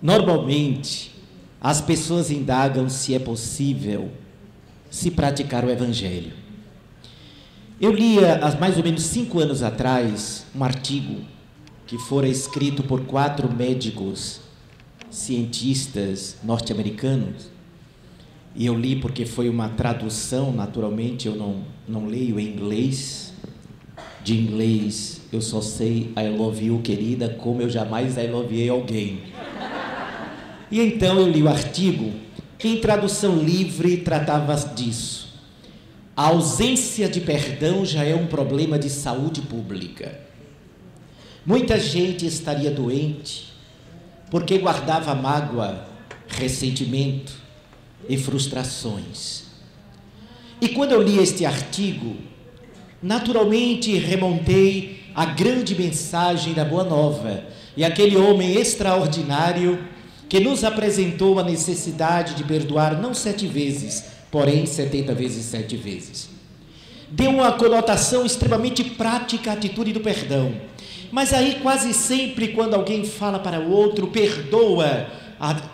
Normalmente, as pessoas indagam se é possível se praticar o Evangelho. Eu lia, há mais ou menos 5 anos atrás, um artigo que fora escrito por 4 médicos cientistas norte-americanos, e eu li porque foi uma tradução, naturalmente eu não leio em inglês. De inglês eu só sei I love you, querida, como eu jamais I love alguém. E então eu li o artigo, que em tradução livre tratava disso. A ausência de perdão já é um problema de saúde pública. Muita gente estaria doente porque guardava mágoa, ressentimento e frustrações. E quando eu li este artigo, naturalmente remontei à grande mensagem da Boa Nova e aquele homem extraordinário que nos apresentou a necessidade de perdoar não 7 vezes, porém 70 vezes 7 vezes. Deu uma conotação extremamente prática à atitude do perdão. Mas aí quase sempre quando alguém fala para o outro, perdoa,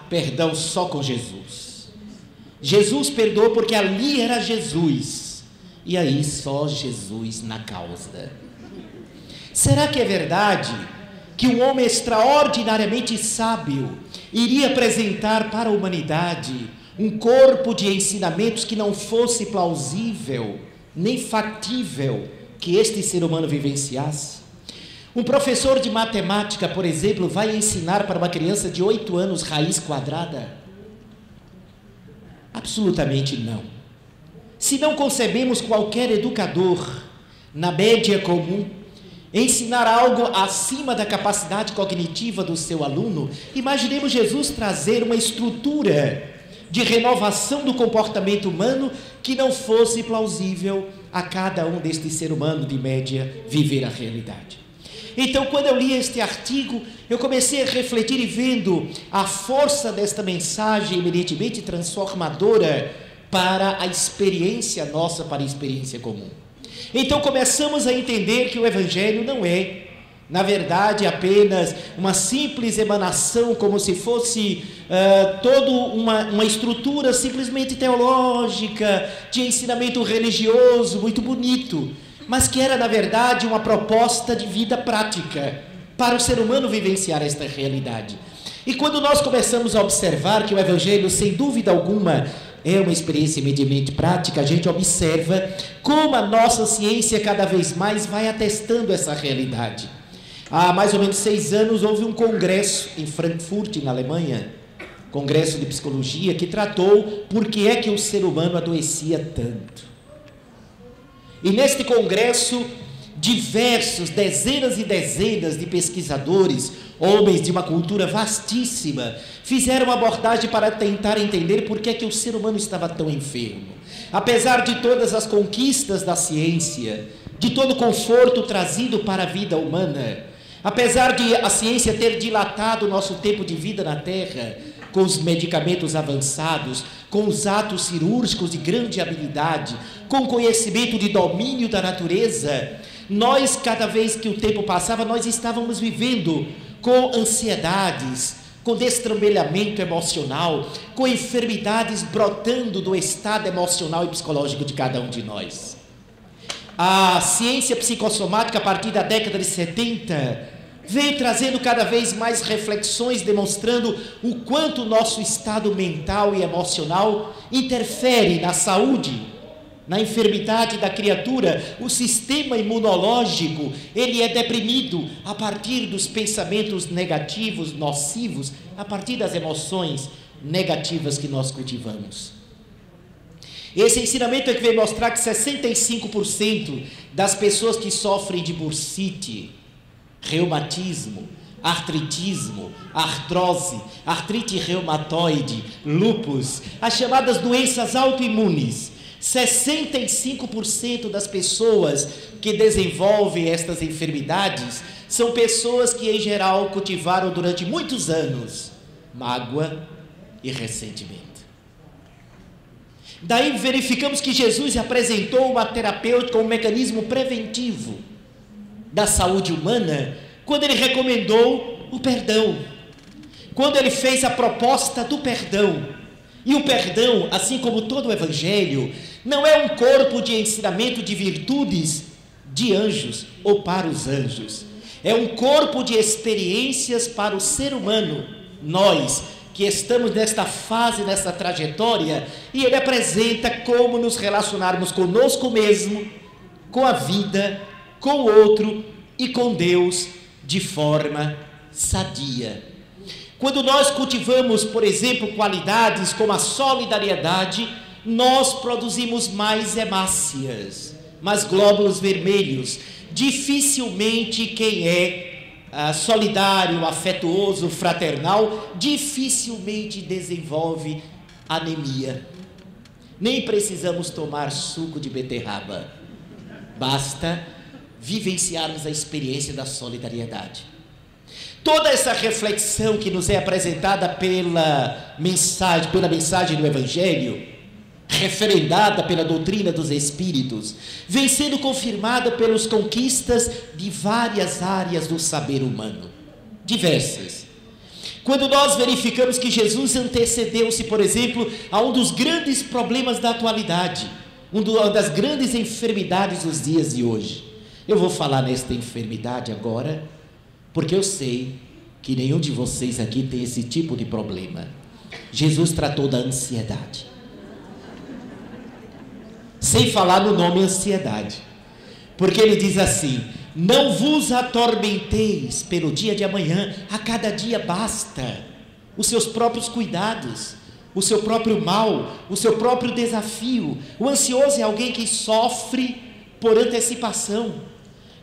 perdão só com Jesus. Jesus perdoou porque ali era Jesus. E aí só Jesus na causa. Será que é verdade que um homem extraordinariamente sábio iria apresentar para a humanidade um corpo de ensinamentos que não fosse plausível, nem factível que este ser humano vivenciasse? Um professor de matemática, por exemplo, vai ensinar para uma criança de 8 anos raiz quadrada? Absolutamente não. Se não concebemos qualquer educador, na média comum, ensinar algo acima da capacidade cognitiva do seu aluno, imaginemos Jesus trazer uma estrutura de renovação do comportamento humano que não fosse plausível a cada um deste ser humano de média viver a realidade. Então, quando eu li este artigo, eu comecei a refletir e vendo a força desta mensagem eminentemente transformadora para a experiência nossa, para a experiência comum. Então, começamos a entender que o Evangelho não é, na verdade, apenas uma simples emanação, como se fosse toda uma estrutura simplesmente teológica, de ensinamento religioso, muito bonito, mas que era, na verdade, uma proposta de vida prática para o ser humano vivenciar esta realidade. E quando nós começamos a observar que o Evangelho, sem dúvida alguma, é uma experiência imediatamente prática, a gente observa como a nossa ciência cada vez mais vai atestando essa realidade. Há mais ou menos 6 anos houve um congresso em Frankfurt, na Alemanha, congresso de psicologia, que tratou por que é que o ser humano adoecia tanto. E neste congresso, dezenas e dezenas de pesquisadores, homens de uma cultura vastíssima, fizeram uma abordagem para tentar entender por que é que o ser humano estava tão enfermo. Apesar de todas as conquistas da ciência, de todo o conforto trazido para a vida humana, apesar de a ciência ter dilatado o nosso tempo de vida na Terra, com os medicamentos avançados, com os atos cirúrgicos de grande habilidade, com conhecimento de domínio da natureza, nós, cada vez que o tempo passava, nós estávamos vivendo com ansiedades, com destrambelhamento emocional, com enfermidades brotando do estado emocional e psicológico de cada um de nós. A ciência psicossomática, a partir da década de 70, veio trazendo cada vez mais reflexões, demonstrando o quanto o nosso estado mental e emocional interfere na saúde, na enfermidade da criatura. O sistema imunológico, ele é deprimido a partir dos pensamentos negativos, nocivos, a partir das emoções negativas que nós cultivamos. Esse ensinamento é que veio mostrar que 65% das pessoas que sofrem de bursite, reumatismo, artritismo, artrose, artrite reumatoide, lúpus, as chamadas doenças autoimunes, 65% das pessoas que desenvolvem estas enfermidades são pessoas que, em geral, cultivaram durante muitos anos mágoa e ressentimento. Daí verificamos que Jesus apresentou uma terapêutica, um mecanismo preventivo da saúde humana, quando ele recomendou o perdão. quando ele fez a proposta do perdão. E o perdão, assim como todo o Evangelho, não é um corpo de ensinamento de virtudes de anjos ou para os anjos. É um corpo de experiências para o ser humano, nós que estamos nesta fase, nesta trajetória, e ele apresenta como nos relacionarmos conosco mesmo, com a vida, com o outro e com Deus de forma sadia. Quando nós cultivamos, por exemplo, qualidades como a solidariedade, nós produzimos mais hemácias, mais glóbulos vermelhos. Dificilmente quem é solidário, afetuoso, fraternal, dificilmente desenvolve anemia. Nem precisamos tomar suco de beterraba. Basta vivenciarmos a experiência da solidariedade. Toda essa reflexão que nos é apresentada pela mensagem do Evangelho, referendada pela doutrina dos Espíritos, vem sendo confirmada pelas conquistas de várias áreas do saber humano, diversas. Quando nós verificamos que Jesus antecedeu-se, por exemplo, a um dos grandes problemas da atualidade, uma das grandes enfermidades dos dias de hoje. Eu vou falar nesta enfermidade agora, porque eu sei que nenhum de vocês aqui tem esse tipo de problema. Jesus tratou da ansiedade. Sem falar no nome ansiedade. Porque ele diz assim: não vos atormenteis pelo dia de amanhã, a cada dia basta os seus próprios cuidados, o seu próprio mal, o seu próprio desafio. O ansioso é alguém que sofre por antecipação,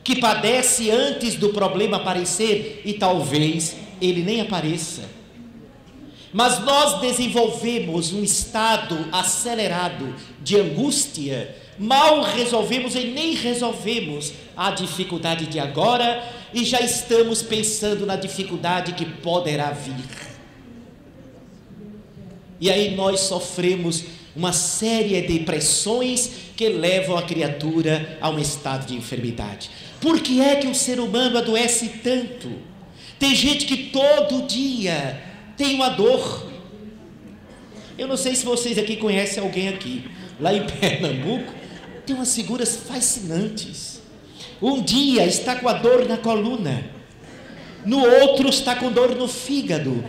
que padece antes do problema aparecer e talvez ele nem apareça. Mas nós desenvolvemos um estado acelerado de angústia, mal resolvemos e nem resolvemos a dificuldade de agora e já estamos pensando na dificuldade que poderá vir. E aí nós sofremos uma série de pressões que levam a criatura a um estado de enfermidade. Por que é que o ser humano adoece tanto? Tem gente que todo dia tem uma dor. Eu não sei se vocês aqui conhecem alguém aqui. Lá em Pernambuco tem umas figuras fascinantes. Um dia está com a dor na coluna, no outro está com dor no fígado,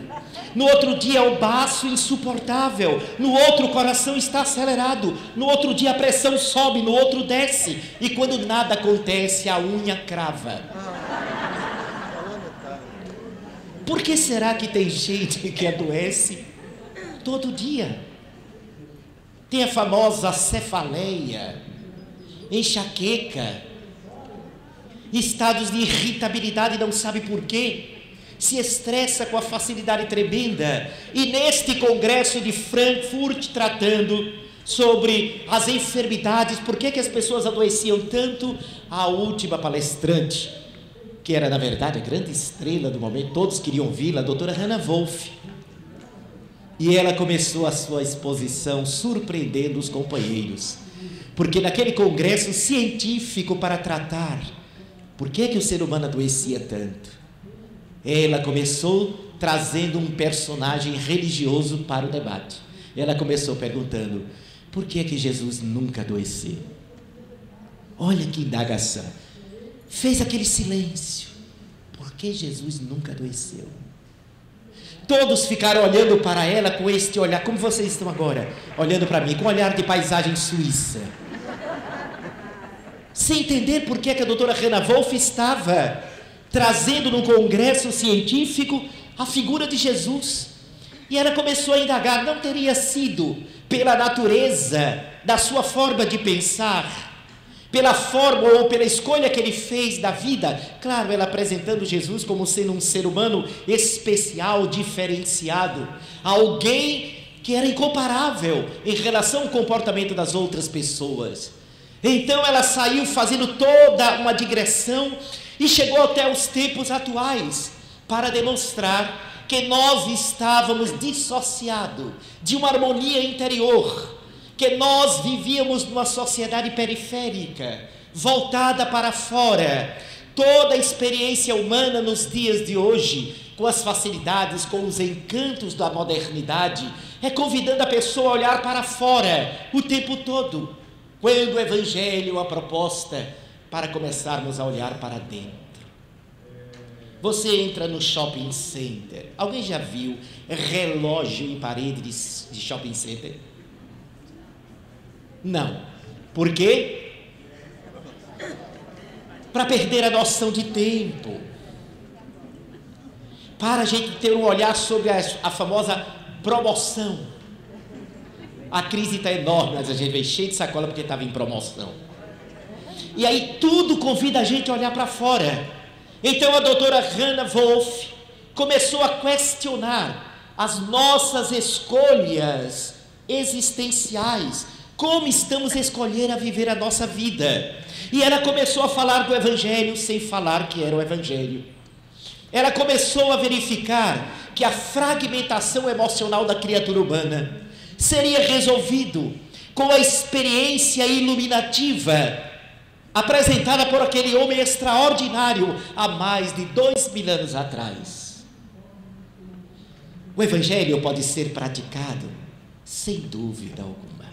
no outro dia o baço insuportável, no outro o coração está acelerado, no outro dia a pressão sobe, no outro desce, e quando nada acontece a unha crava. Por que será que tem gente que adoece todo dia? Tem a famosa cefaleia, enxaqueca, estados de irritabilidade, não sabe por quê, se estressa com a facilidade tremenda. E neste congresso de Frankfurt, tratando sobre as enfermidades, por que as pessoas adoeciam tanto, a última palestrante, que era na verdade a grande estrela do momento, todos queriam vê-la, a doutora Hannah Wolff. E ela começou a sua exposição surpreendendo os companheiros, porque naquele congresso científico para tratar por que o ser humano adoecia tanto, ela começou trazendo um personagem religioso para o debate. Ela começou perguntando: por que Jesus nunca adoeceu? Olha que indagação. Fez aquele silêncio. Por que Jesus nunca adoeceu? Todos ficaram olhando para ela com este olhar, como vocês estão agora, olhando para mim, com um olhar de paisagem suíça. Sem entender por que a doutora Hannah Wolff estava trazendo num congresso científico a figura de Jesus. E ela começou a indagar, não teria sido pela natureza da sua forma de pensar, pela forma ou pela escolha que ele fez da vida, claro, ela apresentando Jesus como sendo um ser humano especial, diferenciado, alguém que era incomparável em relação ao comportamento das outras pessoas. Então ela saiu fazendo toda uma digressão e chegou até os tempos atuais para demonstrar que nós estávamos dissociados de uma harmonia interior, que nós vivíamos numa sociedade periférica, voltada para fora. Toda a experiência humana nos dias de hoje com as facilidades, com os encantos da modernidade, é convidando a pessoa a olhar para fora o tempo todo, quando o Evangelho é uma proposta para começarmos a olhar para dentro. Você entra no shopping center. Alguém já viu relógio em parede de shopping center? Não. Por quê? Para perder a noção de tempo. Para a gente ter um olhar sobre a famosa promoção. A crise está enorme, mas a gente veio cheio de sacola porque estava em promoção. E aí tudo convida a gente a olhar para fora. Então a doutora Hannah Wolff começou a questionar as nossas escolhas existenciais, como estamos a escolher a viver a nossa vida. E ela começou a falar do Evangelho sem falar que era o Evangelho. Ela começou a verificar que a fragmentação emocional da criatura humana seria resolvido com a experiência iluminativa apresentada por aquele homem extraordinário há mais de 2000 anos atrás. O Evangelho pode ser praticado sem dúvida alguma.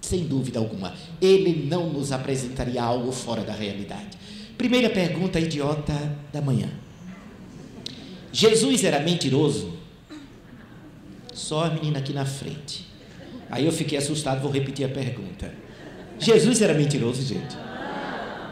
Sem dúvida alguma. Ele não nos apresentaria algo fora da realidade. Primeira pergunta idiota da manhã. Jesus era mentiroso? Só a menina aqui na frente. Aí eu fiquei assustado, vou repetir a pergunta. Jesus era mentiroso, gente?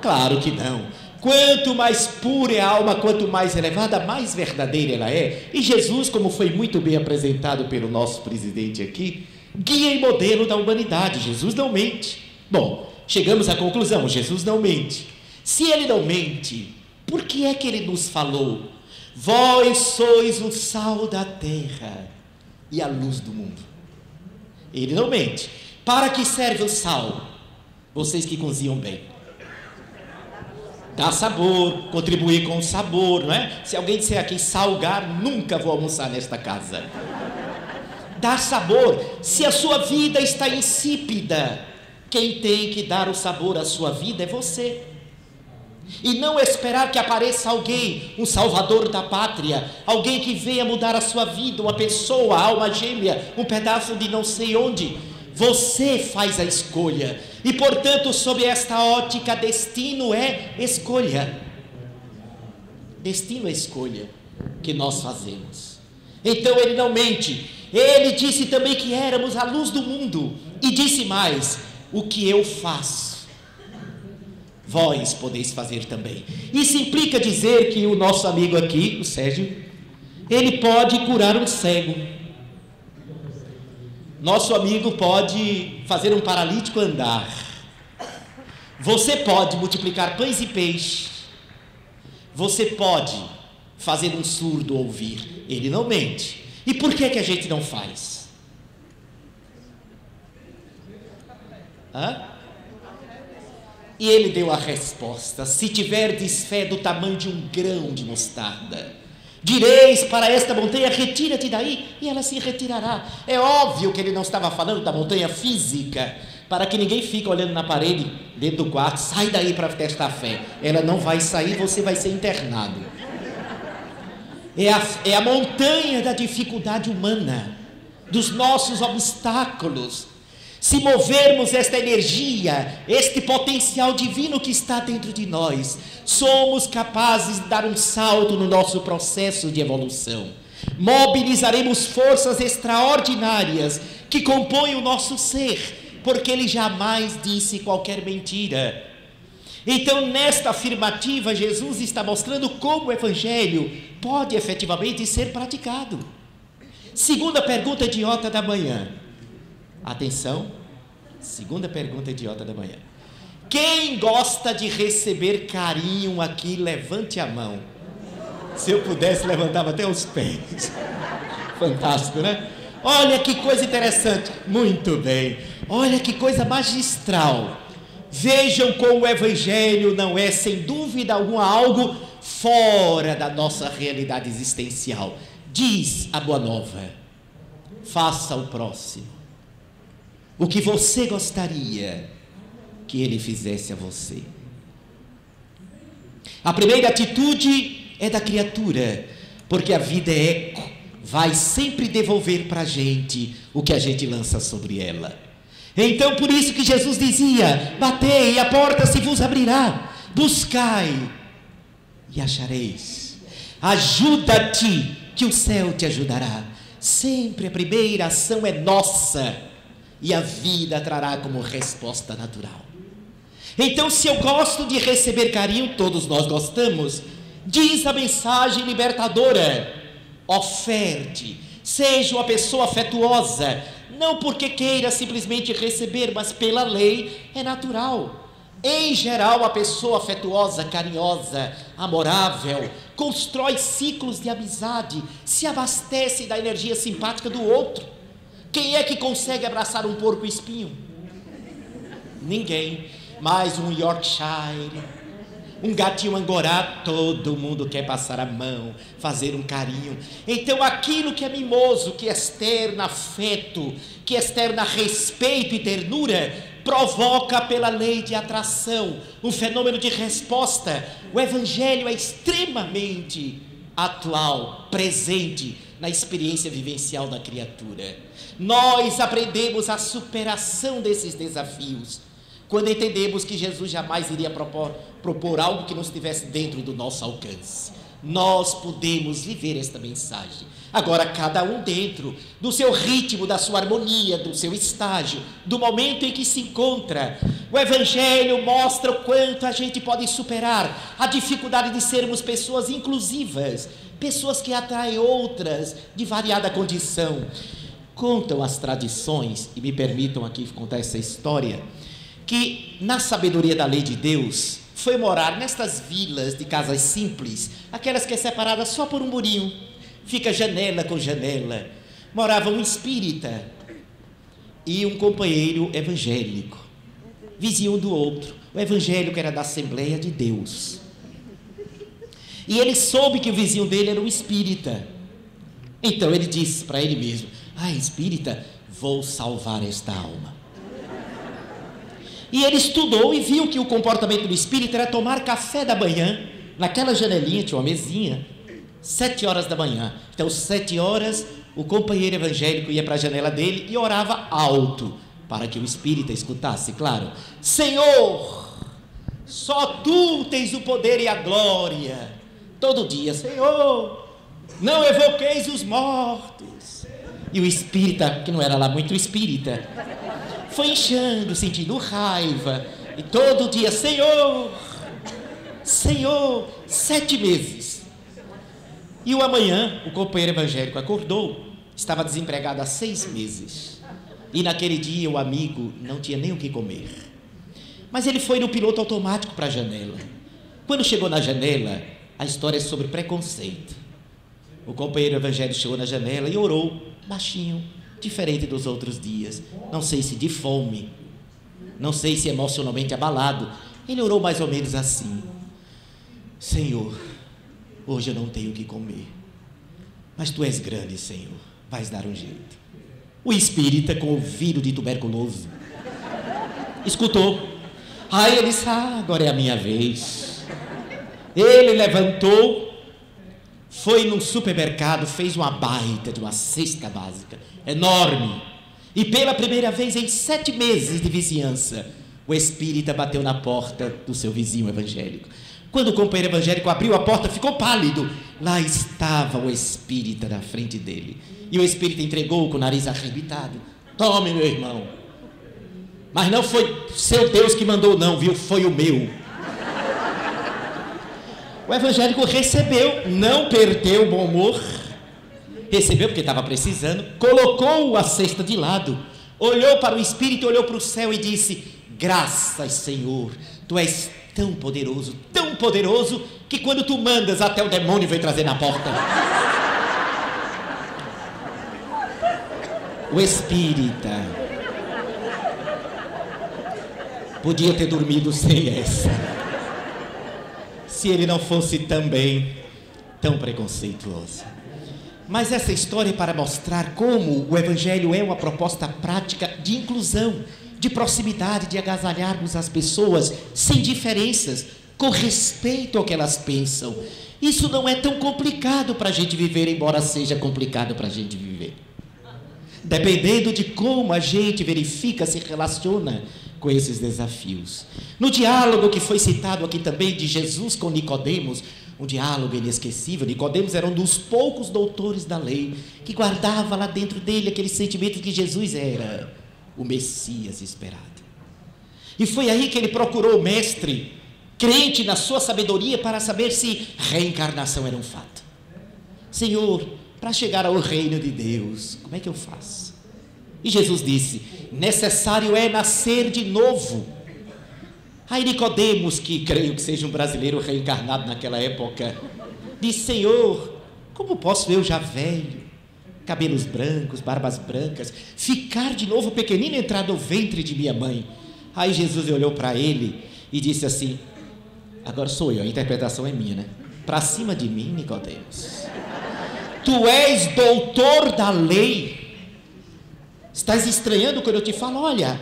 Claro que não. Quanto mais pura é a alma, quanto mais elevada, mais verdadeira ela é. E Jesus, como foi muito bem apresentado pelo nosso presidente aqui, guia e modelo da humanidade. Jesus não mente. Bom, chegamos à conclusão, Jesus não mente. Se ele não mente, por que é que ele nos falou? Vós sois o sal da terra e a luz do mundo. Ele não mente. Para que serve o sal? Vocês que cozinham bem. Dá sabor, contribuir com o sabor, não é? Se alguém disser aqui salgar, nunca vou almoçar nesta casa. Dá sabor. Se a sua vida está insípida, quem tem que dar o sabor à sua vida é você. E não esperar que apareça alguém, um salvador da pátria, alguém que venha mudar a sua vida, uma pessoa, alma gêmea, um pedaço de não sei onde. Você faz a escolha. E, portanto, sob esta ótica, destino é escolha. Destino é escolha que nós fazemos. Então, ele não mente. Ele disse também que éramos a luz do mundo. E disse mais: o que eu faço, vós podeis fazer também. Isso implica dizer que o nosso amigo aqui, o Sérgio, ele pode curar um cego. Nosso amigo pode fazer um paralítico andar. Você pode multiplicar pães e peixes. Você pode fazer um surdo ouvir. Ele não mente. E por que a gente não faz? E ele deu a resposta: se tiverdes fé do tamanho de um grão de mostarda, direis para esta montanha, retira-te daí, e ela se retirará. É óbvio que ele não estava falando da montanha física, para que ninguém fique olhando na parede, dentro do quarto, sai daí para testar a fé. Ela não vai sair, você vai ser internado. É a montanha da dificuldade humana, dos nossos obstáculos. Se movermos esta energia, este potencial divino que está dentro de nós, somos capazes de dar um salto no nosso processo de evolução. Mobilizaremos forças extraordinárias que compõem o nosso ser, porque ele jamais disse qualquer mentira. Então, nesta afirmativa, Jesus está mostrando como o Evangelho pode efetivamente ser praticado. Segunda pergunta idiota da manhã. Atenção, segunda pergunta idiota da manhã. Quem gosta de receber carinho aqui, levante a mão. Se eu pudesse, levantava até os pés. Fantástico, né? Olha que coisa interessante. Muito bem. Olha que coisa magistral. Vejam como o Evangelho não é, sem dúvida alguma, algo fora da nossa realidade existencial. Diz a Boa Nova: faça ao próximo o que você gostaria que ele fizesse a você. A primeira atitude é da criatura, porque a vida é eco, vai sempre devolver para a gente o que a gente lança sobre ela. Então por isso que Jesus dizia: batei e a porta se vos abrirá, buscai e achareis, ajuda-te que o céu te ajudará. Sempre a primeira ação é nossa e a vida trará como resposta natural. Então, se eu gosto de receber carinho, todos nós gostamos, diz a mensagem libertadora: oferte, seja uma pessoa afetuosa, não porque queira simplesmente receber, mas pela lei é natural. Em geral, a pessoa afetuosa, carinhosa, amorável, constrói ciclos de amizade, se abastece da energia simpática do outro. Quem é que consegue abraçar um porco espinho? Ninguém. Mas um Yorkshire, um gatinho angorá, todo mundo quer passar a mão, fazer um carinho. Então aquilo que é mimoso, que externa afeto, que externa respeito e ternura, provoca pela lei de atração um fenômeno de resposta. O Evangelho é extremamente atual, presente na experiência vivencial da criatura. Nós aprendemos a superação desses desafios quando entendemos que Jesus jamais iria propor algo que não estivesse dentro do nosso alcance. Nós podemos viver esta mensagem. Agora, cada um dentro do seu ritmo, da sua harmonia, do seu estágio, do momento em que se encontra. O Evangelho mostra o quanto a gente pode superar a dificuldade de sermos pessoas inclusivas, pessoas que atraem outras de variada condição. Contam as tradições, e me permitam aqui contar essa história, que na sabedoria da lei de Deus, foi morar nestas vilas de casas simples, aquelas que é separada só por um murinho, fica janela com janela. Morava um espírita e um companheiro evangélico, vizinho um do outro. O evangélico era da Assembleia de Deus, e ele soube que o vizinho dele era um espírita. Então ele disse para ele mesmo: espírita, vou salvar esta alma. E ele estudou e viu que o comportamento do espírito era tomar café da manhã, naquela janelinha, tinha uma mesinha, 7 horas da manhã. Então, 7 horas, o companheiro evangélico ia para a janela dele e orava alto, para que o espírita escutasse, claro: Senhor, só Tu tens o poder e a glória. Todo dia: Senhor, não evoqueis os mortos. E o espírita, que não era lá muito espírita, foi inchando, sentindo raiva, e todo dia: Senhor, Senhor, 7 meses. E o amanhã, o companheiro evangélico acordou, estava desempregado há 6 meses, e naquele dia o amigo não tinha nem o que comer, mas ele foi no piloto automático para a janela. Quando chegou na janela, a história é sobre preconceito. O companheiro evangélico chegou na janela e orou baixinho, diferente dos outros dias, não sei se de fome, não sei se emocionalmente abalado. Ele orou mais ou menos assim: Senhor, hoje eu não tenho o que comer, mas Tu és grande, Senhor, vais dar um jeito. O espírita, com ouvido de tuberculoso, escutou. Aí ele disse: agora é a minha vez. Ele levantou, foi num supermercado, fez uma baita de uma cesta básica enorme, e pela primeira vez em 7 meses de vizinhança, o espírita bateu na porta do seu vizinho evangélico. Quando o companheiro evangélico abriu a porta, ficou pálido. Lá estava o espírita na frente dele, e o espírita entregou com o nariz arrebitado: tome, meu irmão. Mas não foi seu Deus que mandou não, viu? Foi o meu. O evangélico recebeu, não perdeu o bom humor, recebeu porque estava precisando, colocou a cesta de lado, olhou para o espírito, olhou para o céu e disse: graças, Senhor, Tu és tão poderoso, que quando Tu mandas, até o demônio vem trazer na porta. O espírita podia ter dormido sem essa, se ele não fosse também tão preconceituoso. Mas essa história é para mostrar como o Evangelho é uma proposta prática de inclusão, de proximidade, de agasalharmos as pessoas sem diferenças, com respeito ao que elas pensam. Isso não é tão complicado para a gente viver, embora seja complicado para a gente viver. Dependendo de como a gente verifica, se relaciona com esses desafios. No diálogo que foi citado aqui também de Jesus com Nicodemos, um diálogo inesquecível. Nicodemos era um dos poucos doutores da lei que guardava lá dentro dele aquele sentimento de que Jesus era o Messias esperado. E foi aí que ele procurou o mestre, crente na sua sabedoria, para saber se reencarnação era um fato. Senhor, para chegar ao reino de Deus, como é que eu faço? E Jesus disse: necessário é nascer de novo. Aí Nicodemos, que creio que seja um brasileiro reencarnado naquela época, disse: Senhor, como posso eu já velho, cabelos brancos, barbas brancas, ficar de novo pequenino e entrar no ventre de minha mãe? Aí Jesus olhou para ele e disse assim: agora sou eu, a interpretação é minha, né? Para cima de mim, Nicodemos. Tu és doutor da lei. Estás estranhando quando eu te falo? Olha,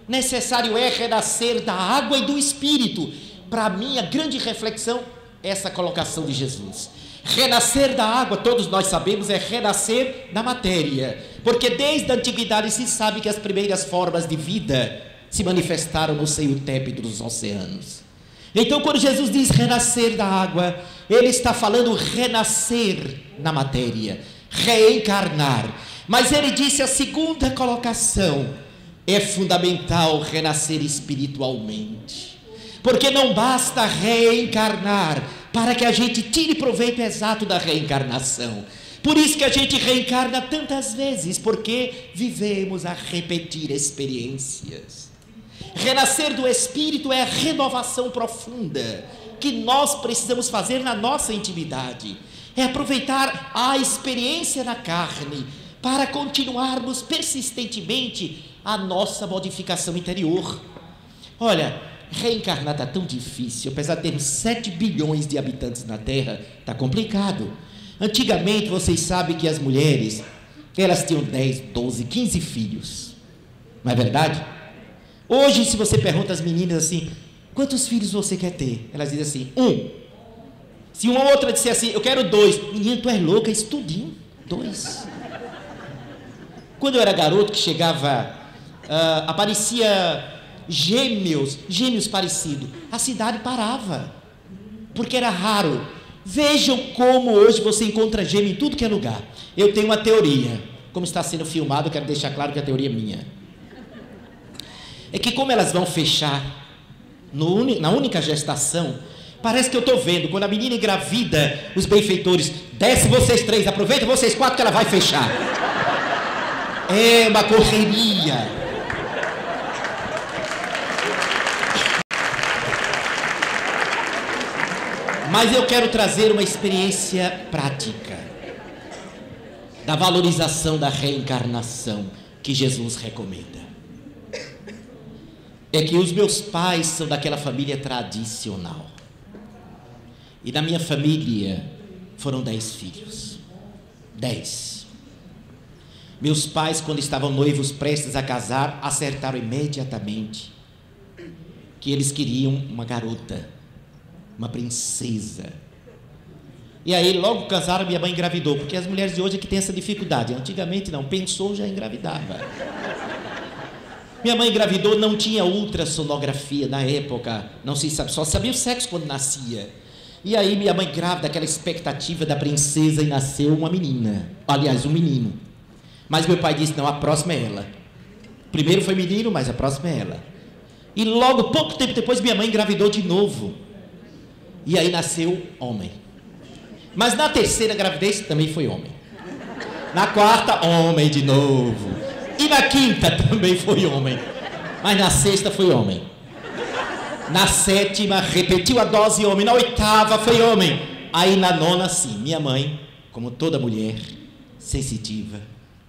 necessário é renascer da água e do Espírito. Para mim, a grande reflexão é essa colocação de Jesus. Renascer da água, todos nós sabemos, é renascer da matéria. Porque desde a antiguidade se sabe que as primeiras formas de vida se manifestaram no seio tépido dos oceanos. Então, quando Jesus diz renascer da água, ele está falando renascer na matéria, reencarnar. Mas ele disse a segunda colocação: é fundamental renascer espiritualmente, porque não basta reencarnar para que a gente tire proveito exato da reencarnação. Por isso que a gente reencarna tantas vezes, porque vivemos a repetir experiências. Renascer do Espírito é a renovação profunda que nós precisamos fazer na nossa intimidade. É aproveitar a experiência na carne para continuarmos persistentemente a nossa modificação interior. Olha, reencarnar está tão difícil, apesar de termos 7 bilhões de habitantes na Terra, está complicado. Antigamente, vocês sabem que as mulheres, elas tinham 10, 12, 15 filhos. Não é verdade? Hoje, se você pergunta às meninas assim: quantos filhos você quer ter? Elas dizem assim: 1. Se uma outra disser assim: eu quero 2. Menina, tu é louca, isso tudinho. 2. Quando eu era garoto, que chegava, aparecia gêmeos parecidos, a cidade parava, porque era raro. Vejam como hoje você encontra gêmeo em tudo que é lugar. Eu tenho uma teoria, como está sendo filmado, eu quero deixar claro que a teoria é minha. É que como elas vão fechar na única gestação, parece que eu estou vendo, quando a menina engravida, os benfeitores: desce vocês 3, aproveita vocês 4 que ela vai fechar. É uma correria. Mas eu quero trazer uma experiência prática da valorização da reencarnação que Jesus recomenda. É que os meus pais são daquela família tradicional. E na minha família foram 10 filhos. 10. Meus pais, quando estavam noivos prestes a casar, acertaram imediatamente que eles queriam uma garota, uma princesa. E aí logo casaram, minha mãe engravidou, porque as mulheres de hoje é que têm essa dificuldade. Antigamente não, pensou, já engravidava. Minha mãe engravidou, não tinha ultrassonografia na época, não se sabe, só sabia o sexo quando nascia. E aí minha mãe grávida, aquela expectativa da princesa, e nasceu uma menina, aliás, um menino. Mas meu pai disse: não, a próxima é ela. Primeiro foi menino, mas a próxima é ela. E logo, pouco tempo depois, minha mãe engravidou de novo. E aí nasceu homem. Mas na terceira gravidez também foi homem. Na quarta, homem de novo. E na quinta também foi homem. Mas na sexta foi homem. Na sétima repetiu a dose homem. Na oitava foi homem. Aí na nona sim, minha mãe, como toda mulher, sensitiva,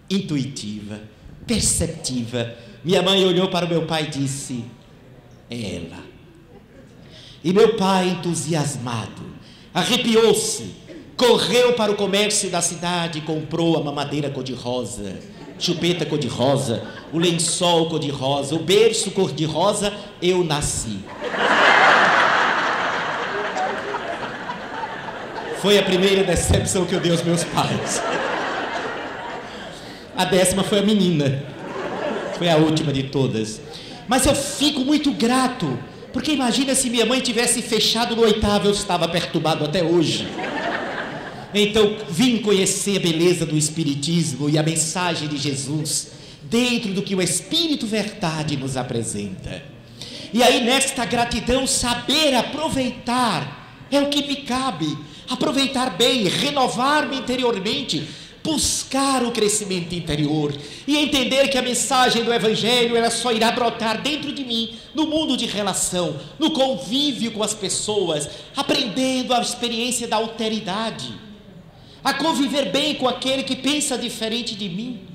intuitiva, perceptiva, minha mãe olhou para o meu pai e disse: é ela. E meu pai, entusiasmado, arrepiou-se, correu para o comércio da cidade e comprou a mamadeira cor-de-rosa, chupeta cor-de-rosa, o lençol cor-de-rosa, o berço cor-de-rosa. Eu nasci. Foi a primeira decepção que eu dei aos meus pais. A 10ª foi a menina. Foi a última de todas. Mas eu fico muito grato, porque imagina se minha mãe tivesse fechado no 8º, eu estava perturbado até hoje. Então vim conhecer a beleza do Espiritismo e a mensagem de Jesus dentro do que o Espírito Verdade nos apresenta. E aí, nesta gratidão, saber aproveitar é o que me cabe. Aproveitar bem, renovar-me interiormente, buscar o crescimento interior e entender que a mensagem do Evangelho ela só irá brotar dentro de mim, no mundo de relação, no convívio com as pessoas, aprendendo a experiência da alteridade, a conviver bem com aquele que pensa diferente de mim,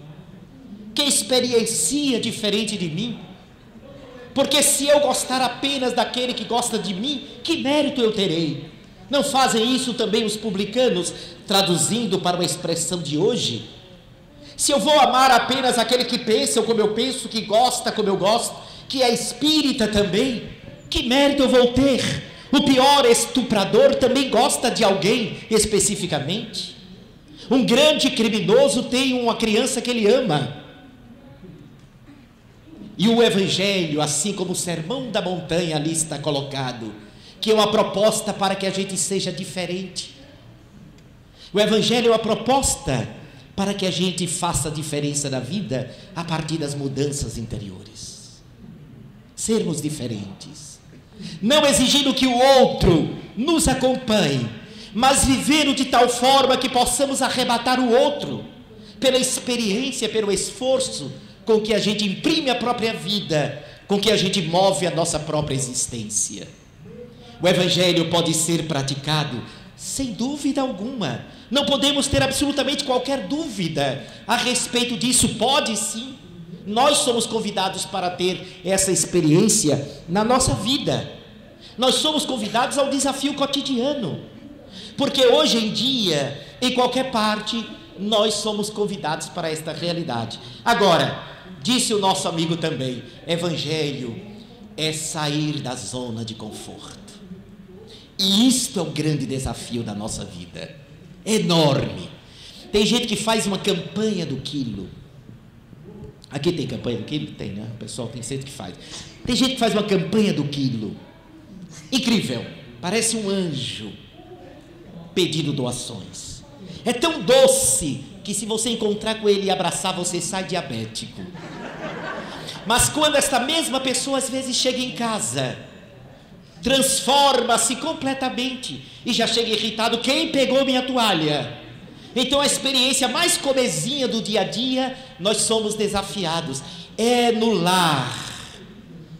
que experiencia diferente de mim. Porque se eu gostar apenas daquele que gosta de mim, que mérito eu terei? Não fazem isso também os publicanos, traduzindo para uma expressão de hoje? Se eu vou amar apenas aquele que pensa como eu penso, que gosta como eu gosto, que é espírita também, que mérito eu vou ter? O pior estuprador também gosta de alguém especificamente. Um grande criminoso tem uma criança que ele ama. E o Evangelho, assim como o Sermão da Montanha ali está colocado, que é uma proposta para que a gente seja diferente. O Evangelho é uma proposta para que a gente faça a diferença na vida a partir das mudanças interiores. Sermos diferentes. Não exigindo que o outro nos acompanhe, mas vivendo de tal forma que possamos arrebatar o outro, pela experiência, pelo esforço, com que a gente imprime a própria vida, com que a gente move a nossa própria existência. O Evangelho pode ser praticado sem dúvida alguma. Não podemos ter absolutamente qualquer dúvida a respeito disso. Pode sim. Nós somos convidados para ter essa experiência na nossa vida. Nós somos convidados ao desafio cotidiano. Porque hoje em dia, em qualquer parte, nós somos convidados para esta realidade. Agora, disse o nosso amigo também, Evangelho é sair da zona de conforto. E isto é um grande desafio da nossa vida, enorme. Tem gente que faz uma campanha do quilo. Aqui tem campanha do quilo? Tem, né? O pessoal tem gente que faz. Tem gente que faz uma campanha do quilo. Incrível, parece um anjo pedindo doações. É tão doce que se você encontrar com ele e abraçar, você sai diabético. Mas quando esta mesma pessoa às vezes chega em casa, transforma-se completamente e já chega irritado, quem pegou minha toalha? Então a experiência mais comezinha do dia a dia, nós somos desafiados. É no lar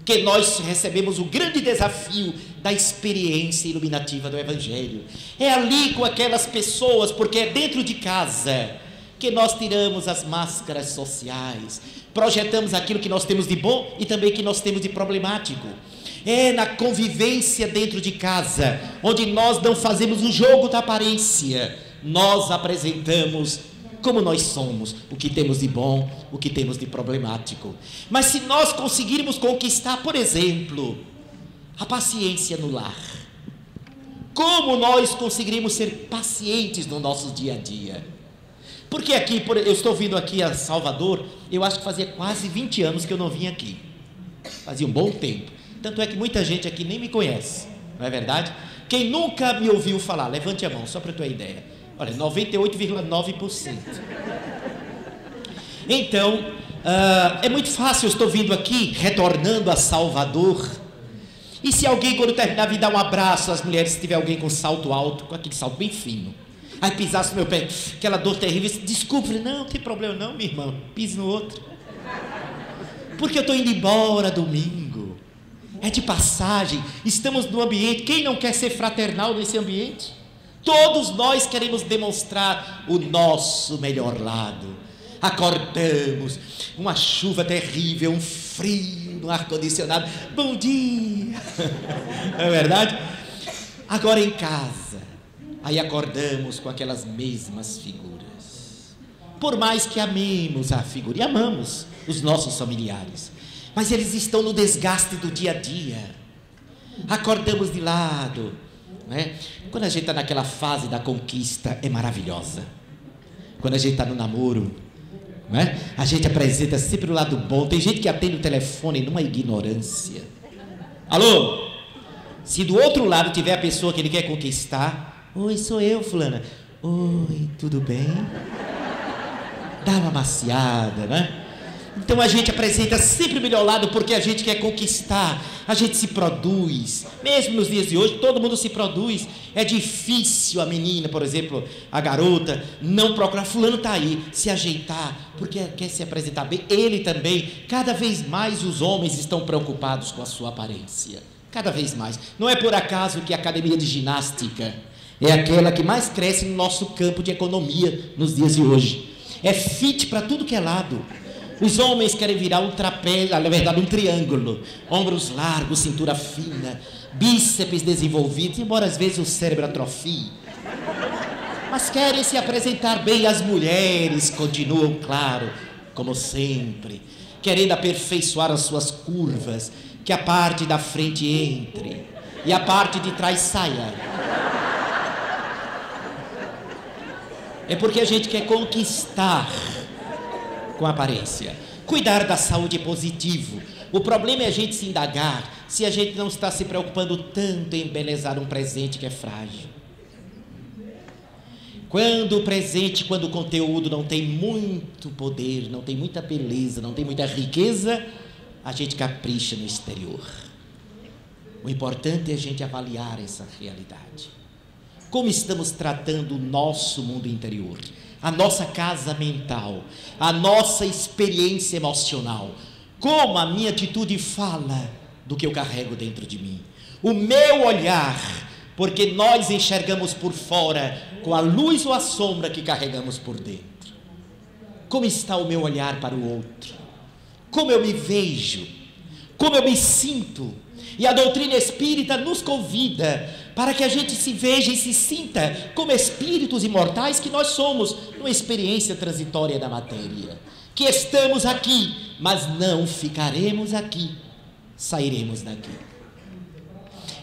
que nós recebemos o grande desafio da experiência iluminativa do Evangelho. É ali com aquelas pessoas, porque é dentro de casa que nós tiramos as máscaras sociais, projetamos aquilo que nós temos de bom e também que nós temos de problemático. É na convivência dentro de casa, onde nós não fazemos o jogo da aparência, nós apresentamos como nós somos, o que temos de bom, o que temos de problemático. Mas se nós conseguirmos conquistar, por exemplo, a paciência no lar, como nós conseguiremos ser pacientes no nosso dia a dia? Porque aqui, eu estou vindo aqui a Salvador, eu acho que fazia quase 20 anos que eu não vim aqui, fazia um bom tempo, tanto é que muita gente aqui nem me conhece, não é verdade? Quem nunca me ouviu falar, levante a mão, só para a tua ideia. Olha, 98,9%. Então, é muito fácil, eu estou vindo aqui, retornando a Salvador, e se alguém, quando terminar, me dar um abraço, as mulheres, se tiver alguém com salto alto, com aquele salto bem fino, aí pisasse no meu pé, aquela dor terrível, desculpe, não tem problema não, minha irmã, pise no outro, porque eu estou indo embora domingo, é de passagem, estamos no ambiente, quem não quer ser fraternal nesse ambiente? Todos nós queremos demonstrar o nosso melhor lado. Acordamos, uma chuva terrível, um frio no ar-condicionado, bom dia, não é verdade? Agora em casa, aí acordamos com aquelas mesmas figuras, por mais que amemos a figura, e amamos os nossos familiares, mas eles estão no desgaste do dia a dia. Acordamos de lado, né? Quando a gente está naquela fase da conquista, é maravilhosa. Quando a gente está no namoro, né? A gente apresenta sempre o lado bom. Tem gente que atende o telefone numa ignorância. Alô? Se do outro lado tiver a pessoa que ele quer conquistar, oi, sou eu, fulana. Oi, tudo bem? Dá uma maciada, né? Então a gente apresenta sempre o melhor lado porque a gente quer conquistar, a gente se produz. Mesmo nos dias de hoje, todo mundo se produz. É difícil a menina, por exemplo, a garota, não procurar. Fulano está aí, se ajeitar, porque quer se apresentar bem. Ele também. Cada vez mais os homens estão preocupados com a sua aparência. Cada vez mais. Não é por acaso que a academia de ginástica é aquela que mais cresce no nosso campo de economia nos dias de hoje. É fit para tudo que é lado. Os homens querem virar um trapézio, na verdade um triângulo, ombros largos, cintura fina, bíceps desenvolvidos, embora às vezes o cérebro atrofie. Mas querem se apresentar bem. As mulheres continuam, claro, como sempre, querendo aperfeiçoar as suas curvas, que a parte da frente entre e a parte de trás saia. É porque a gente quer conquistar com aparência. Cuidar da saúde é positivo. O problema é a gente se indagar se a gente não está se preocupando tanto em embelezar um presente que é frágil. Quando o conteúdo não tem muito poder, não tem muita beleza, não tem muita riqueza, a gente capricha no exterior. O importante é a gente avaliar essa realidade. Como estamos tratando o nosso mundo interior, a nossa casa mental, a nossa experiência emocional, como a minha atitude fala do que eu carrego dentro de mim, o meu olhar, porque nós enxergamos por fora com a luz ou a sombra que carregamos por dentro. Como está o meu olhar para o outro? Como eu me vejo? Como eu me sinto? E a doutrina espírita nos convida para que a gente se veja e se sinta como espíritos imortais que nós somos, numa experiência transitória da matéria, que estamos aqui, mas não ficaremos aqui, sairemos daqui.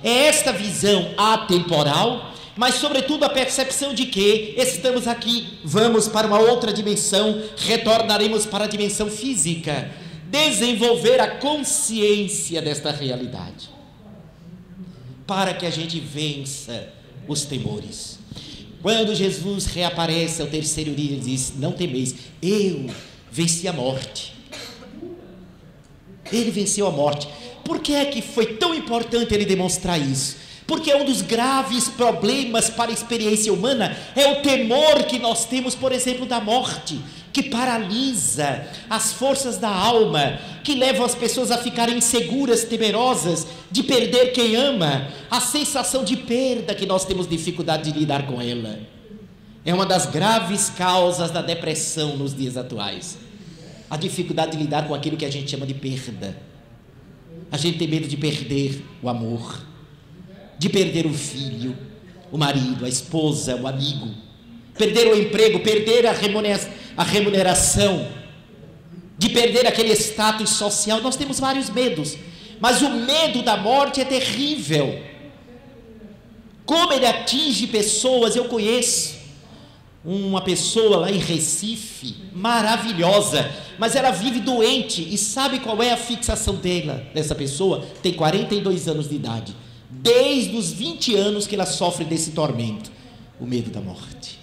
É esta visão atemporal, mas sobretudo a percepção de que estamos aqui, vamos para uma outra dimensão, retornaremos para a dimensão física, desenvolver a consciência desta realidade, para que a gente vença os temores. Quando Jesus reaparece ao terceiro dia, ele diz: não temeis, eu venci a morte. Ele venceu a morte. Por que é que foi tão importante ele demonstrar isso? Porque um dos graves problemas para a experiência humana é o temor que nós temos, por exemplo, da morte, que paralisa as forças da alma, que levam as pessoas a ficarem inseguras, temerosas de perder quem ama. A sensação de perda que nós temos dificuldade de lidar com ela é uma das graves causas da depressão nos dias atuais. A dificuldade de lidar com aquilo que a gente chama de perda. A gente tem medo de perder o amor, de perder o filho, o marido, a esposa, o amigo, perder o emprego, perder a remuneração, de perder aquele status social. Nós temos vários medos, mas o medo da morte é terrível. Como ele atinge pessoas. Eu conheço uma pessoa lá em Recife, maravilhosa, mas ela vive doente. E sabe qual é a fixação dessa pessoa? Tem 42 anos de idade. Desde os 20 anos que ela sofre desse tormento, o medo da morte.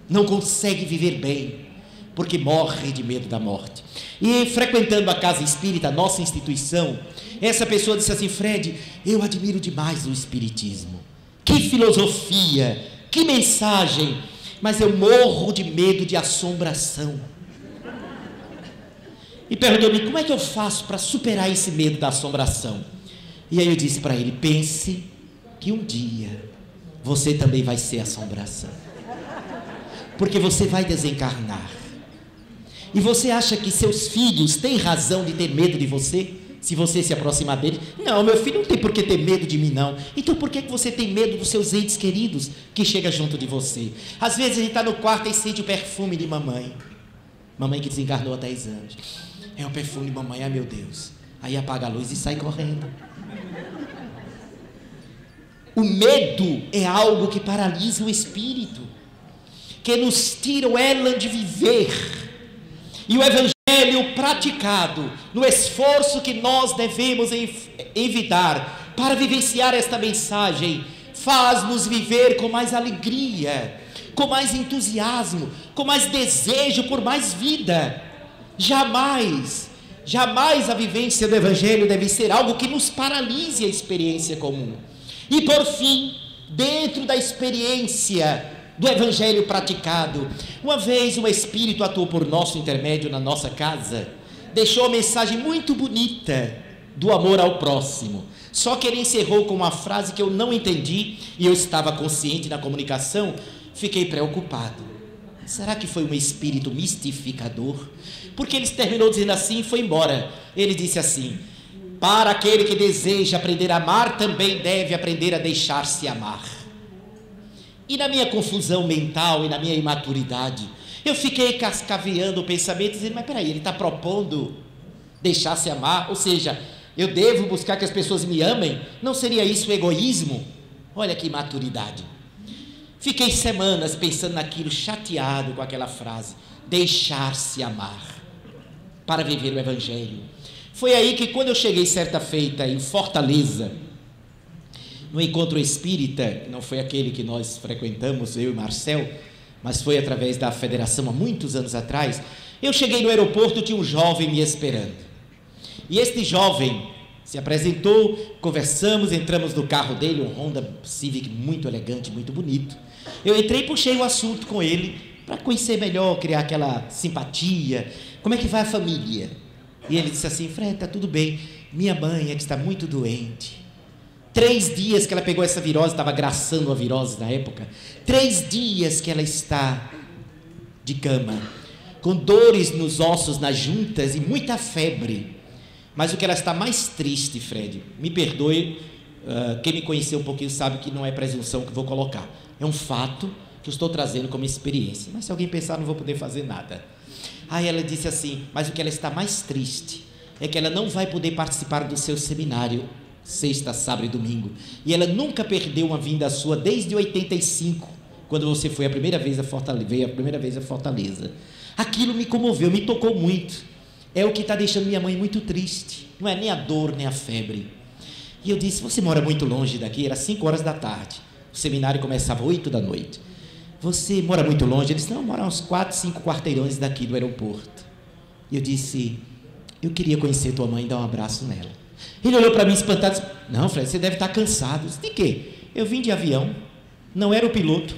Não consegue viver bem, porque morre de medo da morte. E frequentando a casa espírita, nossa instituição, essa pessoa disse assim: Fred, eu admiro demais o espiritismo. Que filosofia, que mensagem, mas eu morro de medo de assombração. E perguntou-me: como é que eu faço para superar esse medo da assombração? E aí eu disse para ele: pense que um dia você também vai ser assombração, porque você vai desencarnar. E você acha que seus filhos têm razão de ter medo de você, se você se aproximar deles? Não, meu filho não tem por que ter medo de mim, não. Então por que você tem medo dos seus entes queridos que chegam junto de você? Às vezes a gente está no quarto e sente o perfume de mamãe, mamãe que desencarnou há 10 anos. É o perfume de mamãe, ai meu Deus. Aí apaga a luz e sai correndo. O medo é algo que paralisa o espírito, que nos tira o elan de viver. E o evangelho praticado, no esforço que nós devemos evitar para vivenciar esta mensagem, faz-nos viver com mais alegria, com mais entusiasmo, com mais desejo por mais vida. Jamais a vivência do evangelho deve ser algo que nos paralise a experiência comum. E por fim, dentro da experiência do evangelho praticado, uma vez um espírito atuou por nosso intermédio na nossa casa, deixou uma mensagem muito bonita do amor ao próximo, só que ele encerrou com uma frase que eu não entendi, e eu estava consciente na comunicação, fiquei preocupado. Será que foi um espírito mistificador? Porque ele terminou dizendo assim e foi embora. Ele disse assim: para aquele que deseja aprender a amar, também deve aprender a deixar-se amar. E na minha confusão mental e na minha imaturidade, eu fiquei cascaveando o pensamento, dizendo: mas peraí, ele está propondo deixar-se amar? Ou seja, eu devo buscar que as pessoas me amem? Não seria isso egoísmo? Olha que imaturidade. Fiquei semanas pensando naquilo, chateado com aquela frase, deixar-se amar, para viver o evangelho. Foi aí que, quando eu cheguei certa feita em Fortaleza, no encontro espírita, não foi aquele que nós frequentamos, eu e Marcel, mas foi através da federação há muitos anos atrás, eu cheguei no aeroporto, tinha um jovem me esperando, e este jovem se apresentou, conversamos, entramos no carro dele, um Honda Civic muito elegante, muito bonito. Eu entrei e puxei o assunto com ele, para conhecer melhor, criar aquela simpatia. Como é que vai a família? E ele disse assim: Fred, está tudo bem, minha mãe é que está muito doente. 3 dias que ela pegou essa virose, estava graçando a virose na época, 3 dias que ela está de cama, com dores nos ossos, nas juntas e muita febre. Mas o que ela está mais triste, Fred, me perdoe, quem me conheceu um pouquinho sabe que não é presunção que vou colocar, é um fato que eu estou trazendo como experiência, mas se alguém pensar, não vou poder fazer nada. Aí ela disse assim: mas o que ela está mais triste é que ela não vai poder participar do seu seminário sexta, sábado e domingo, e ela nunca perdeu uma vinda sua desde 85, quando você foi a primeira vez a Fortaleza, veio a primeira vez a Fortaleza. Aquilo me comoveu, me tocou muito. É o que está deixando minha mãe muito triste, não é nem a dor, nem a febre. E eu disse: você mora muito longe daqui? Era 5 horas da tarde, o seminário começava 8 da noite. Você mora muito longe? Ele disse: não, mora uns 4, 5 quarteirões daqui do aeroporto. E eu disse: eu queria conhecer tua mãe e dar um abraço nela. Ele olhou para mim espantado e disse: não, Fred, você deve estar cansado. Eu disse: de quê? Eu vim de avião, não era o piloto,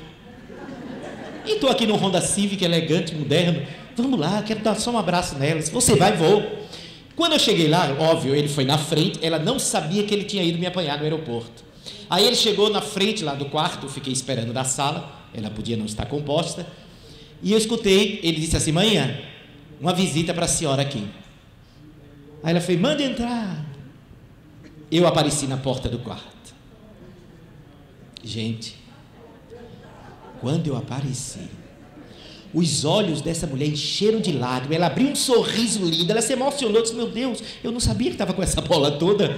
e estou aqui no Honda Civic, elegante, moderno. Vamos lá, quero dar só um abraço nela. Se você vai, vou. Quando eu cheguei lá, óbvio, ele foi na frente, ela não sabia que ele tinha ido me apanhar no aeroporto. Aí ele chegou na frente lá do quarto, eu fiquei esperando na sala, ela podia não estar composta, e eu escutei, ele disse assim: manhã, uma visita para a senhora aqui. Aí ela fez: manda entrar. Eu apareci na porta do quarto. Gente, quando eu apareci, os olhos dessa mulher encheram de lágrimas, ela abriu um sorriso lindo, ela se emocionou, disse: meu Deus, eu não sabia que estava com essa bola toda.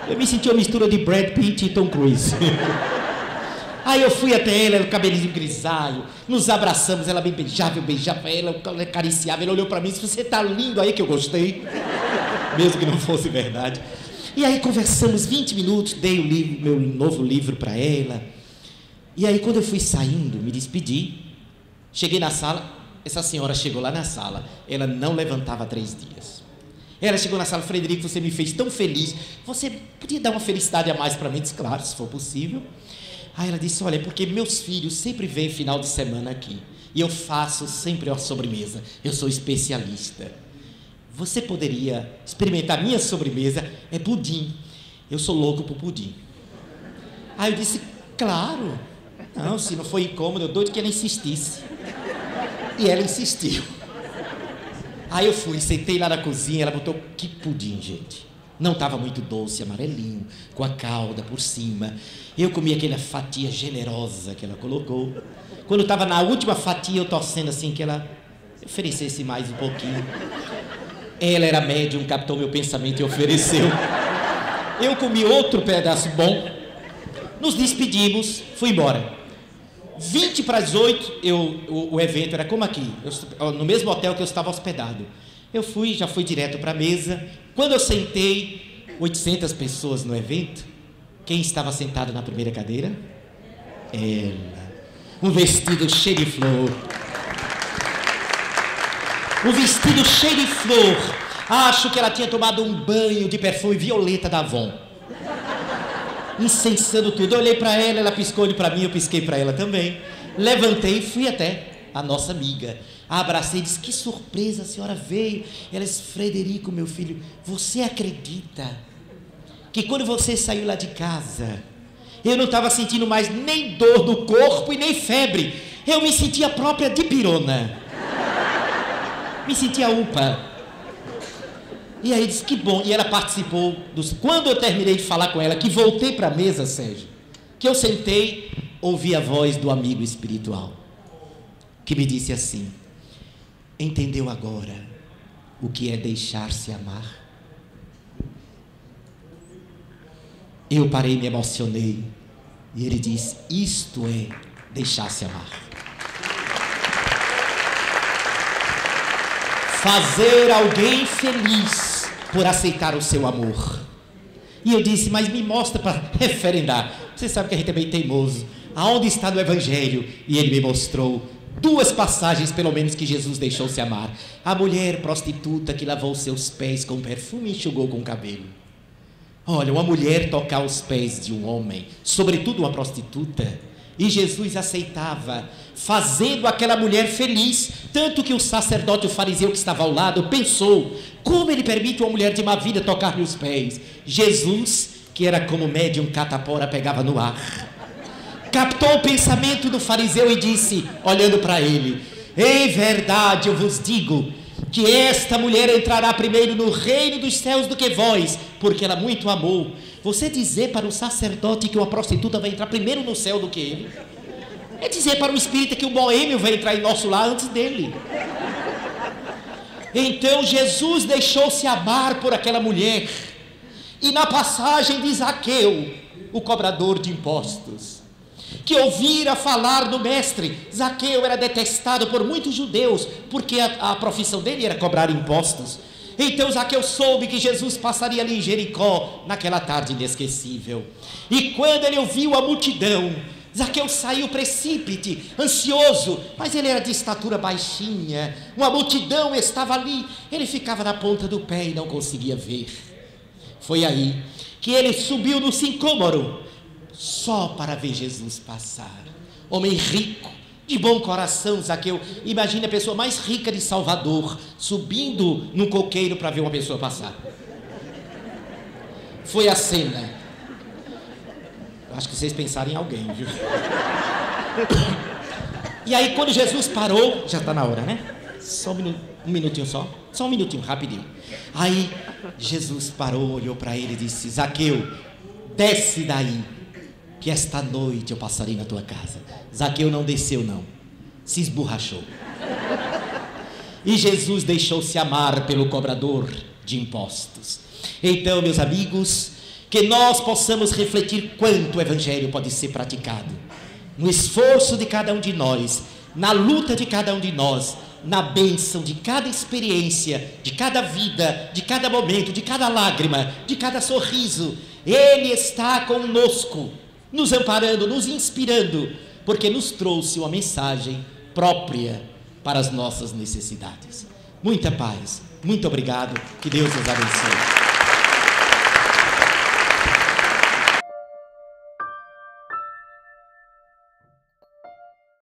Eu me senti uma mistura de Brad Pitt e Tom Cruise. Aí eu fui até ela, o cabelinho grisalho, nos abraçamos, ela me beijava, eu beijava ela, eu acariciava, ela olhou para mim e disse: você está lindo aí, que eu gostei, mesmo que não fosse verdade. E aí conversamos 20 minutos, dei o livro, meu novo livro para ela, e aí quando eu fui saindo, me despedi, cheguei na sala, essa senhora chegou lá na sala, ela não levantava há 3 dias. Ela chegou na sala: Frederico, você me fez tão feliz, você podia dar uma felicidade a mais para mim? Disse: claro, se for possível. Aí ela disse: olha, é porque meus filhos sempre vêm final de semana aqui, e eu faço sempre uma sobremesa, eu sou especialista. Você poderia experimentar minha sobremesa? É pudim, eu sou louco por pudim. Aí eu disse: claro. Não, se não foi incômodo, eu doido que ela insistisse. E ela insistiu. Aí eu fui, sentei lá na cozinha, ela botou, que pudim, gente. Não estava muito doce, amarelinho, com a calda por cima. Eu comi aquela fatia generosa que ela colocou. Quando estava na última fatia, eu torcendo assim que ela oferecesse mais um pouquinho. Ela era médium, captou meu pensamento e ofereceu. Eu comi outro pedaço bom. Nos despedimos, fui embora. 20 para as 8, o evento era como aqui, no mesmo hotel que eu estava hospedado. Eu já fui direto para a mesa. Quando eu sentei, 800 pessoas no evento. Quem estava sentado na primeira cadeira? Ela. Um vestido cheio de flor. Um vestido cheio de flor. Acho que ela tinha tomado um banho de perfume violeta da Avon. Incensando tudo. Eu olhei para ela, ela piscou olho para mim, eu pisquei para ela também. Levantei e fui até a nossa amiga. A abracei e disse: que surpresa, a senhora veio. Ela disse: Frederico, meu filho, você acredita que quando você saiu lá de casa, eu não estava sentindo mais nem dor no corpo e nem febre. Eu me sentia própria de pirona. Me sentia upa. E aí disse: que bom. E ela participou dos... Quando eu terminei de falar com ela, que voltei para a mesa, Sérgio, que eu sentei, ouvi a voz do amigo espiritual, que me disse assim: entendeu agora o que é deixar-se amar? Eu parei, me emocionei, e ele disse: isto é deixar-se amar. Fazer alguém feliz por aceitar o seu amor. E eu disse: mas me mostra para referendar. Você sabe que a gente é bem teimoso. Aonde está no Evangelho? E ele me mostrou 2 passagens, pelo menos, que Jesus deixou-se amar. A mulher prostituta que lavou seus pés com perfume e enxugou com o cabelo. Olha, uma mulher tocar os pés de um homem, sobretudo uma prostituta, e Jesus aceitava, fazendo aquela mulher feliz, tanto que o sacerdote, o fariseu que estava ao lado, pensou: como ele permite uma mulher de má vida tocar-lhe os pés? Jesus, que era como médium catapora, pegava no ar, captou o pensamento do fariseu e disse, olhando para ele: em verdade eu vos digo que esta mulher entrará primeiro no reino dos céus do que vós, porque ela muito amou. Você dizer para o sacerdote que uma prostituta vai entrar primeiro no céu do que ele, é dizer para o espírita que o boêmio vai entrar em nosso lar antes dele. Então Jesus deixou-se amar por aquela mulher. E na passagem de Zaqueu, o cobrador de impostos, que ouvira falar do mestre, Zaqueu era detestado por muitos judeus, porque a profissão dele era cobrar impostos. Então Zaqueu soube que Jesus passaria ali em Jericó, naquela tarde inesquecível. E quando ele ouviu a multidão, Zaqueu saiu precípite, ansioso, mas ele era de estatura baixinha, uma multidão estava ali, ele ficava na ponta do pé e não conseguia ver. Foi aí que ele subiu no sicômoro, só para ver Jesus passar. Homem rico, de bom coração, Zaqueu. Imagine a pessoa mais rica de Salvador subindo num coqueiro para ver uma pessoa passar. Foi a cena. Acho que vocês pensaram em alguém, viu? E aí quando Jesus parou, já está na hora, né? Só um minutinho só. Só um minutinho, rapidinho. Aí Jesus parou, olhou para ele e disse: Zaqueu, desce daí, que esta noite eu passarei na tua casa. Zaqueu não desceu não, se esborrachou. E Jesus deixou-se amar pelo cobrador de impostos. Então, meus amigos, que nós possamos refletir quanto o Evangelho pode ser praticado, no esforço de cada um de nós, na luta de cada um de nós, na bênção de cada experiência, de cada vida, de cada momento, de cada lágrima, de cada sorriso. Ele está conosco, nos amparando, nos inspirando, porque nos trouxe uma mensagem própria para as nossas necessidades. Muita paz, muito obrigado, que Deus nos abençoe.